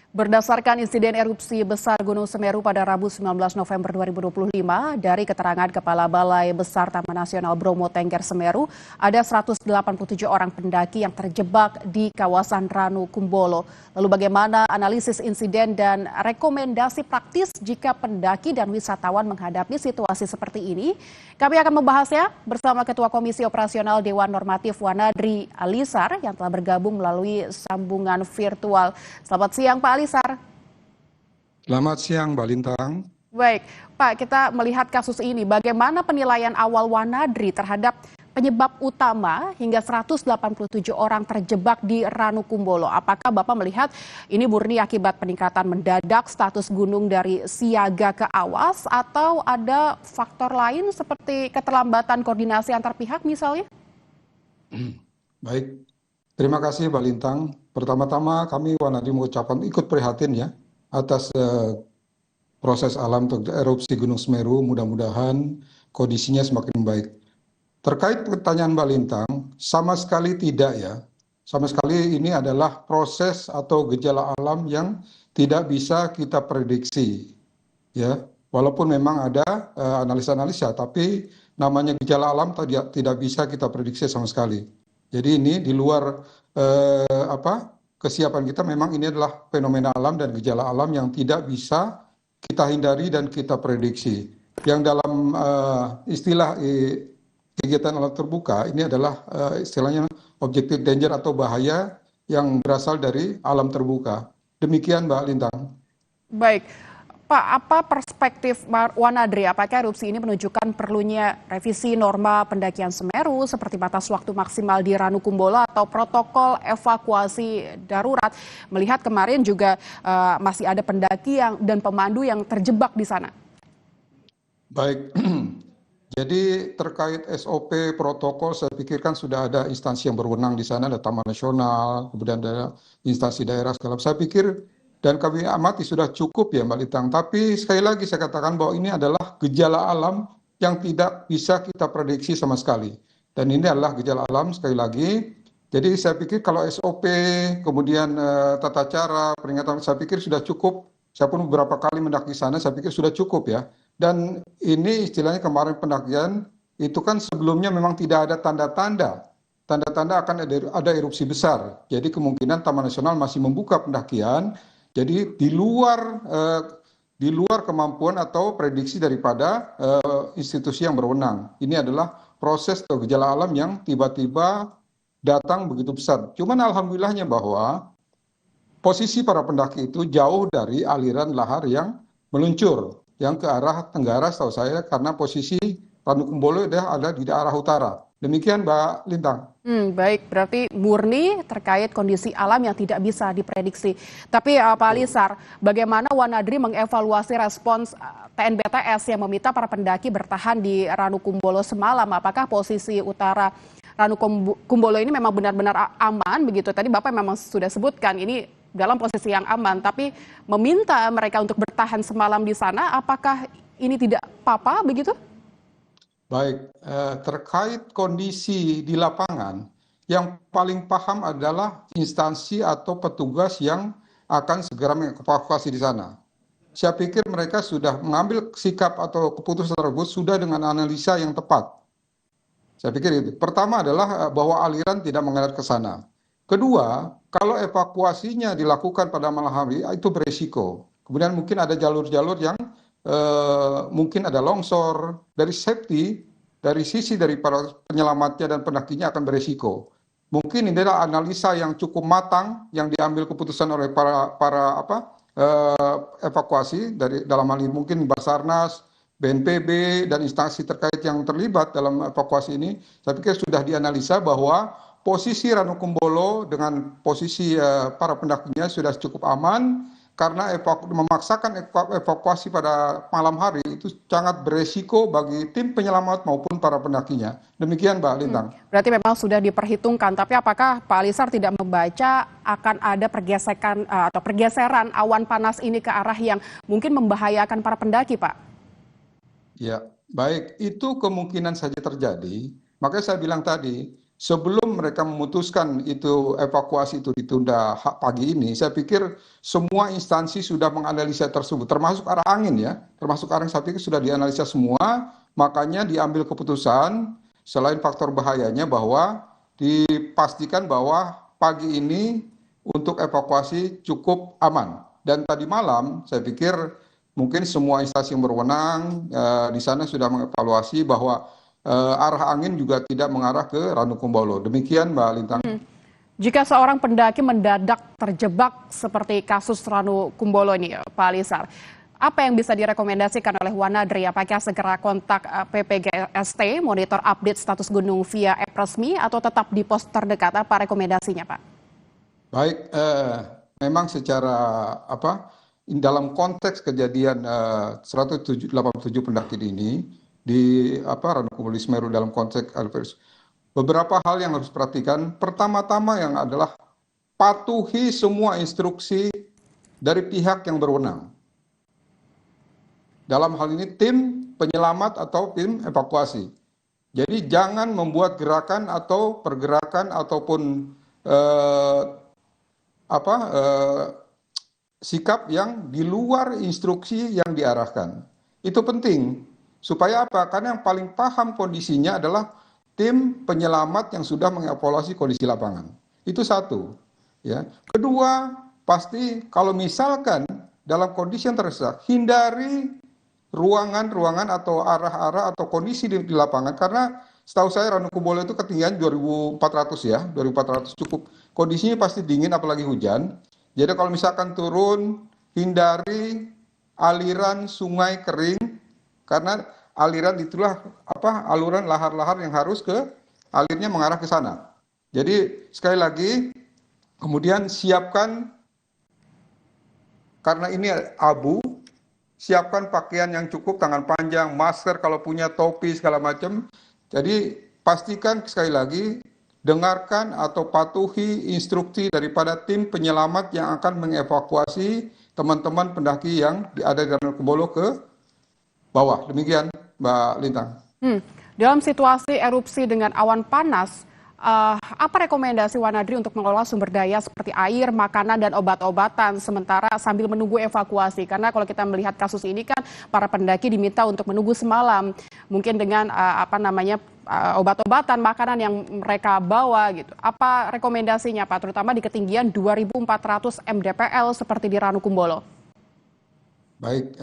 Berdasarkan insiden erupsi besar Gunung Semeru pada Rabu 19 November 2025, dari keterangan Kepala Balai Besar Taman Nasional Bromo Tengger Semeru, ada 187 orang pendaki yang terjebak di kawasan Ranu Kumbolo. Lalu bagaimana analisis insiden dan rekomendasi praktis jika pendaki dan wisatawan menghadapi situasi seperti ini? Kami akan membahasnya bersama Ketua Komisi Operasional Dewan Normatif Wanadri Alisar yang telah bergabung melalui sambungan virtual. Selamat siang Pak Alisar. Selamat siang, Mbak Lintang. Baik, Pak, kita melihat kasus ini. Bagaimana penilaian awal Wanadri terhadap penyebab utama hingga 187 orang terjebak di Ranu Kumbolo? Apakah Bapak melihat ini murni akibat peningkatan mendadak status gunung dari siaga ke awas atau ada faktor lain seperti keterlambatan koordinasi antar pihak misalnya? Baik, terima kasih Mbak Lintang. Pertama-tama kami Wanadri mengucapkan ikut prihatin ya atas proses alam erupsi Gunung Semeru. Mudah-mudahan kondisinya semakin baik. Terkait pertanyaan Mbak Lintang, sama sekali tidak ya. Sama sekali ini adalah proses atau gejala alam yang tidak bisa kita prediksi. Ya, walaupun memang ada analisa-analisa, tapi namanya gejala alam tidak bisa kita prediksi sama sekali. Jadi ini di luar kesiapan kita, memang ini adalah fenomena alam dan gejala alam yang tidak bisa kita hindari dan kita prediksi. Yang dalam istilah kegiatan alam terbuka ini adalah istilahnya objective danger atau bahaya yang berasal dari alam terbuka. Demikian Mbak Lintang. Baik. Pak, apa perspektif Wanadri? Apakah erupsi ini menunjukkan perlunya revisi norma pendakian Semeru seperti batas waktu maksimal di Ranu Kumbolo atau protokol evakuasi darurat? Melihat kemarin juga masih ada pendaki dan pemandu yang terjebak di sana. Baik, jadi terkait SOP protokol, saya pikirkan sudah ada instansi yang berwenang di sana, ada Taman Nasional, kemudian ada instansi daerah segala. Saya pikir dan kami amati sudah cukup ya Mbak Lintang. Tapi sekali lagi saya katakan bahwa ini adalah gejala alam yang tidak bisa kita prediksi sama sekali. Dan ini adalah gejala alam sekali lagi. Jadi saya pikir kalau SOP, kemudian tata cara, peringatan, saya pikir sudah cukup. Saya pun beberapa kali mendaki sana, saya pikir sudah cukup ya. Dan ini istilahnya kemarin pendakian, itu kan sebelumnya memang tidak ada tanda-tanda. Tanda-tanda akan ada erupsi besar. Jadi kemungkinan Taman Nasional masih membuka pendakian. Jadi di luar kemampuan atau prediksi daripada institusi yang berwenang. Ini adalah proses atau gejala alam yang tiba-tiba datang begitu besar. Cuman alhamdulillahnya bahwa posisi para pendaki itu jauh dari aliran lahar yang meluncur, yang ke arah tenggara setahu saya, karena posisi Ranu Kumbolo ada di arah utara. Demikian Mbak Lintang. Baik, berarti murni terkait kondisi alam yang tidak bisa diprediksi. Tapi Pak Alisar, bagaimana Wanadri mengevaluasi respons TNBTS yang meminta para pendaki bertahan di Ranu Kumbolo semalam? Apakah posisi utara Ranu Kumbolo ini memang benar-benar aman begitu? Tadi Bapak memang sudah sebutkan ini dalam posisi yang aman, tapi meminta mereka untuk bertahan semalam di sana, apakah ini tidak apa-apa begitu? Baik, terkait kondisi di lapangan, yang paling paham adalah instansi atau petugas yang akan segera mengevakuasi di sana. Saya pikir mereka sudah mengambil sikap atau keputusan tersebut sudah dengan analisa yang tepat. Saya pikir itu. Pertama adalah bahwa aliran tidak mengalir ke sana. Kedua, kalau evakuasinya dilakukan pada malam hari, itu beresiko. Kemudian mungkin ada jalur-jalur yang mungkin ada longsor. Dari safety, dari sisi dari para penyelamatnya dan pendakinya akan beresiko. Mungkin ini adalah analisa yang cukup matang yang diambil keputusan oleh para evakuasi dari dalam hal ini mungkin Basarnas, BNPB dan instansi terkait yang terlibat dalam evakuasi ini. Saya pikir sudah dianalisa bahwa posisi Ranu Kumbolo dengan posisi para pendakinya sudah cukup aman. Karena memaksakan evakuasi pada malam hari itu sangat beresiko bagi tim penyelamat maupun para pendakinya. Demikian Mbak Lintang. Berarti memang sudah diperhitungkan, tapi apakah Pak Alisar tidak membaca akan ada pergesekan atau pergeseran awan panas ini ke arah yang mungkin membahayakan para pendaki, Pak? Ya, baik. Itu kemungkinan saja terjadi. Makanya saya bilang tadi, sebelum mereka memutuskan itu evakuasi itu ditunda pagi ini, saya pikir semua instansi sudah menganalisa tersebut, termasuk arah angin ya, termasuk arah saya pikir sudah dianalisa semua, makanya diambil keputusan selain faktor bahayanya bahwa dipastikan bahwa pagi ini untuk evakuasi cukup aman. Dan tadi malam saya pikir mungkin semua instansi yang berwenang di sana sudah mengevaluasi bahwa arah angin juga tidak mengarah ke Ranukumbolo. Demikian Mbak Lintang. Jika seorang pendaki mendadak terjebak seperti kasus Ranukumbolo ini, Pak Alisar, apa yang bisa direkomendasikan oleh Wanadri? Apakah segera kontak PPGST, monitor update status gunung via app resmi, atau tetap di pos terdekat? Apa rekomendasinya, Pak? Baik, memang secara dalam konteks kejadian 187 pendaki ini di Ranukumbolo Semeru dalam konteks beberapa hal yang harus perhatikan. Pertama-tama yang adalah patuhi semua instruksi dari pihak yang berwenang. Dalam hal ini tim penyelamat atau tim evakuasi. Jadi jangan membuat gerakan atau pergerakan ataupun sikap yang di luar instruksi yang diarahkan. Itu penting. Supaya apa? Karena yang paling paham kondisinya adalah tim penyelamat yang sudah mengevaluasi kondisi lapangan. Itu satu. Ya. Kedua, pasti kalau misalkan dalam kondisi yang terdesak, hindari ruangan-ruangan atau arah-arah atau kondisi di lapangan, karena setahu saya Ranukumbolo itu ketinggian 2.400 ya, 2.400 cukup. Kondisinya pasti dingin apalagi hujan. Jadi kalau misalkan turun, hindari aliran sungai kering, karena aliran itulah aluran lahar-lahar yang harus alirnya mengarah ke sana. Jadi sekali lagi, kemudian siapkan, karena ini abu, siapkan pakaian yang cukup, tangan panjang, masker kalau punya, topi segala macam. Jadi pastikan sekali lagi, dengarkan atau patuhi instruksi daripada tim penyelamat yang akan mengevakuasi teman-teman pendaki yang ada di Ranukumbolo ke bawah. Demikian Mbak Lintang. Dalam situasi erupsi dengan awan panas, apa rekomendasi Wanadri untuk mengelola sumber daya seperti air, makanan, dan obat-obatan sementara sambil menunggu evakuasi? Karena kalau kita melihat kasus ini kan para pendaki diminta untuk menunggu semalam, mungkin dengan obat-obatan, makanan yang mereka bawa gitu. Apa rekomendasinya Pak, terutama di ketinggian 2.400 mdpl seperti di Ranukumbolo? Baik,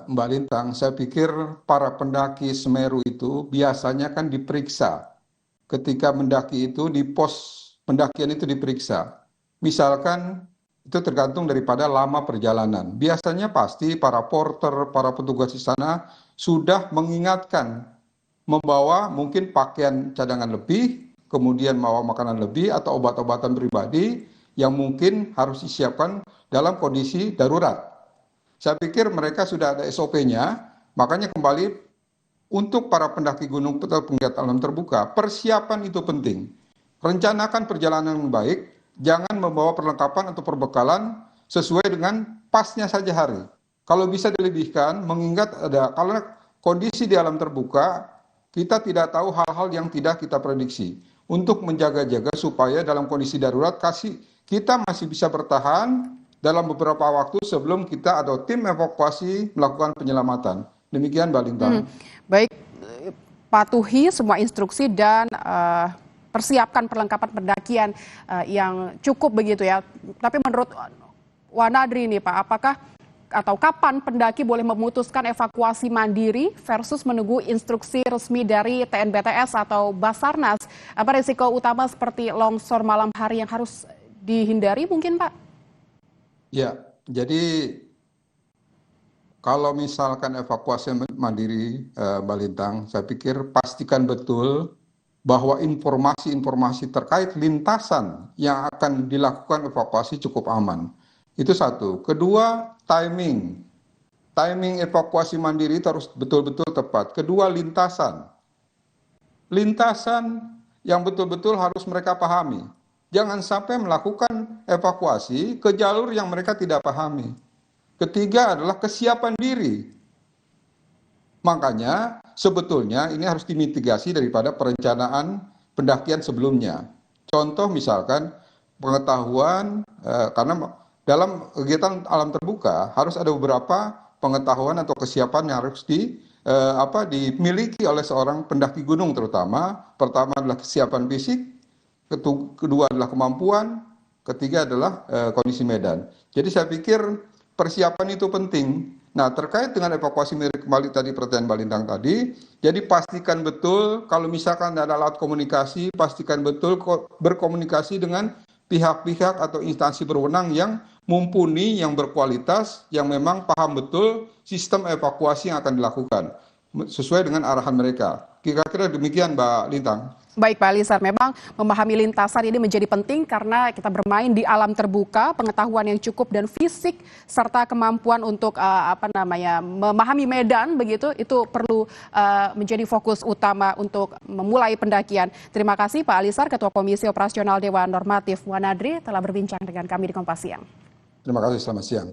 Mbak Lintang, saya pikir para pendaki Semeru itu biasanya kan diperiksa. Ketika mendaki itu di pos pendakian itu diperiksa. Misalkan itu tergantung daripada lama perjalanan. Biasanya pasti para porter, para petugas di sana sudah mengingatkan membawa mungkin pakaian cadangan lebih, kemudian membawa makanan lebih atau obat-obatan pribadi yang mungkin harus disiapkan dalam kondisi darurat. Saya pikir mereka sudah ada SOP-nya, makanya kembali untuk para pendaki gunung atau penggiat alam terbuka, persiapan itu penting. Rencanakan perjalanan yang baik, jangan membawa perlengkapan atau perbekalan sesuai dengan pasnya saja hari. Kalau bisa dilebihkan, mengingat kalau kondisi di alam terbuka, kita tidak tahu hal-hal yang tidak kita prediksi. Untuk menjaga-jaga supaya dalam kondisi darurat, kita masih bisa bertahan dalam beberapa waktu sebelum kita atau tim evakuasi melakukan penyelamatan. Demikian Mbak Lintang. Baik, patuhi semua instruksi dan persiapkan perlengkapan pendakian yang cukup begitu ya. Tapi menurut Wanadri ini Pak, apakah atau kapan pendaki boleh memutuskan evakuasi mandiri versus menunggu instruksi resmi dari TNBTS atau Basarnas? Apa risiko utama seperti longsor malam hari yang harus dihindari mungkin Pak? Ya, jadi kalau misalkan evakuasi mandiri, Mbak Lintang, saya pikir pastikan betul bahwa informasi-informasi terkait lintasan yang akan dilakukan evakuasi cukup aman. Itu satu. Kedua, timing. Timing evakuasi mandiri itu harus betul-betul tepat. Kedua, lintasan. Lintasan yang betul-betul harus mereka pahami. Jangan sampai melakukan evakuasi ke jalur yang mereka tidak pahami. Ketiga adalah kesiapan diri. Makanya sebetulnya ini harus dimitigasi daripada perencanaan pendakian sebelumnya. Contoh misalkan pengetahuan, karena dalam kegiatan alam terbuka harus ada beberapa pengetahuan atau kesiapan yang harus dimiliki oleh seorang pendaki gunung terutama. Pertama adalah kesiapan fisik, kedua adalah kemampuan, ketiga adalah kondisi medan. Jadi saya pikir persiapan itu penting. Nah, terkait dengan evakuasi kembali tadi pertanyaan Mbak Lintang tadi, jadi pastikan betul kalau misalkan ada alat komunikasi, pastikan betul berkomunikasi dengan pihak-pihak atau instansi berwenang yang mumpuni, yang berkualitas, yang memang paham betul sistem evakuasi yang akan dilakukan sesuai dengan arahan mereka. Kira-kira demikian, Mbak Lintang. Baik Pak Alisar, memang memahami lintasan ini menjadi penting karena kita bermain di alam terbuka, pengetahuan yang cukup dan fisik serta kemampuan untuk memahami medan begitu itu perlu menjadi fokus utama untuk memulai pendakian. Terima kasih Pak Alisar, Ketua Komisi Operasional Dewan Normatif Wanadri telah berbincang dengan kami di Kompas Siang. Terima kasih, selamat siang.